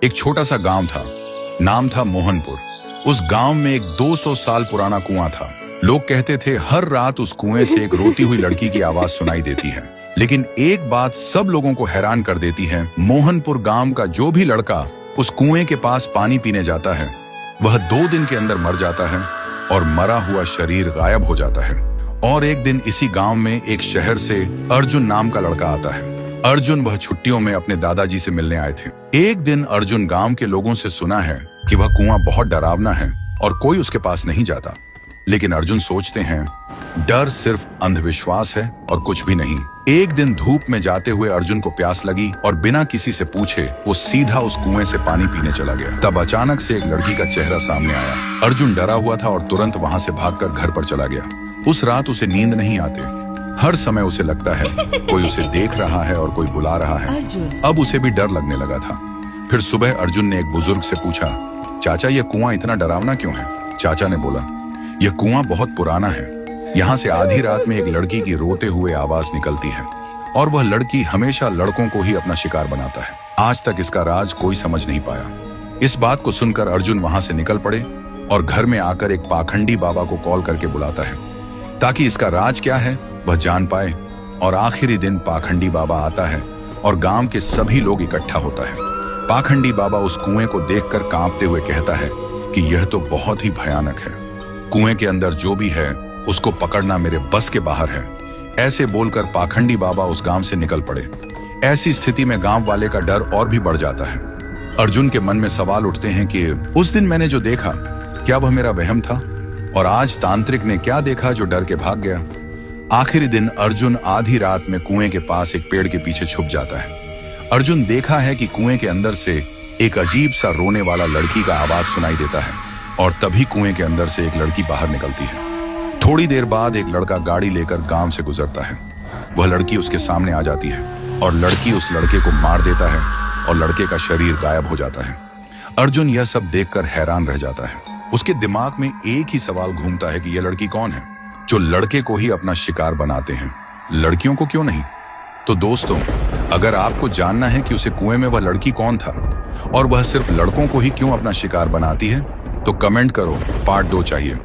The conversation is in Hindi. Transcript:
एक छोटा सा गांव था, नाम था मोहनपुर। उस गांव में एक 200 साल पुराना कुआं था। लोग कहते थे हर रात उस कुएं से एक रोती हुई लड़की की आवाज सुनाई देती है। लेकिन एक बात सब लोगों को हैरान कर देती है, मोहनपुर गांव का जो भी लड़का उस कुएं के पास पानी पीने जाता है, वह 2 दिन के अंदर मर जाता है और मरा हुआ शरीर गायब हो जाता है। और एक दिन इसी गांव में एक शहर से अर्जुन नाम का लड़का आता है। अर्जुन वह छुट्टियों में अपने दादाजी से मिलने आए थे। एक दिन अर्जुन गांव के लोगों से सुना है कि वह कुआं बहुत डरावना है और कोई उसके पास नहीं जाता। लेकिन अर्जुन सोचते हैं डर सिर्फ अंधविश्वास है और कुछ भी नहीं। एक दिन धूप में जाते हुए अर्जुन को प्यास लगी और बिना किसी से पूछे वो सीधा उस कुएं से पानी पीने चला गया। तब अचानक से एक लड़की का चेहरा सामने आया। अर्जुन डरा हुआ था और तुरंत वहां से भागकर घर पर चला गया। उस रात उसे नींद नहीं आती। हर समय उसे लगता है कोई उसे देख रहा है और कोई बुला रहा है। अब उसे भी डर लगने लगा था। फिर सुबह अर्जुन ने एक बुजुर्ग से पूछा, चाचा ये कुआं इतना डरावना क्यों है? चाचा ने बोला, यह कुआं बहुत पुराना है। यहाँ से आधी रात में एक लड़की की रोते हुए आवाज निकलती है और वह लड़की हमेशा लड़कों को ही अपना शिकार बनाता है। आज तक इसका राज कोई समझ नहीं पाया। इस बात को सुनकर अर्जुन वहां से निकल पड़े और घर में आकर एक पाखंडी बाबा को कॉल करके बुलाता है ताकि इसका राज क्या है वह जान पाए। और आखिरी दिन पाखंडी बाबा आता है और गांव के सभी लोग इकट्ठा होता है। पाखंडी बाबा उस कुएं को देखकर कांपते हुए कहता है कि यह तो बहुत ही भयानक है। कुएं के अंदर जो भी है उसको पकड़ना मेरे बस के बाहर है। ऐसे बोलकर पाखंडी बाबा उस गांव से निकल पड़े। ऐसी स्थिति में गांव वाले का डर और भी बढ़ जाता है। अर्जुन के मन में सवाल उठते हैं कि उस दिन मैंने जो देखा क्या वह मेरा वहम था, और आज तांत्रिक ने क्या देखा जो डर के भाग गया। आखिरी दिन अर्जुन आधी रात में कुएं के पास एक पेड़ के पीछे छुप जाता है। अर्जुन देखा है कि कुएं के अंदर से एक अजीब सा रोने वाला लड़की का आवाज सुनाई देता है और तभी कुएं के अंदर से एक लड़की बाहर निकलती है। थोड़ी देर बाद एक लड़का गाड़ी लेकर गांव से गुजरता है। वह लड़की उसके सामने आ जाती है और लड़की उस लड़के को मार देता है और लड़के का शरीर गायब हो जाता है। अर्जुन यह सब देखकर हैरान रह जाता है। उसके दिमाग में एक ही सवाल घूमता है कि यह लड़की कौन है जो लड़के को ही अपना शिकार बनाते हैं, लड़कियों को क्यों नहीं? तो दोस्तों, अगर आपको जानना है कि उसे कुएं में वह लड़की कौन था और वह सिर्फ लड़कों को ही क्यों अपना शिकार बनाती है, तो कमेंट करो, पार्ट 2 चाहिए।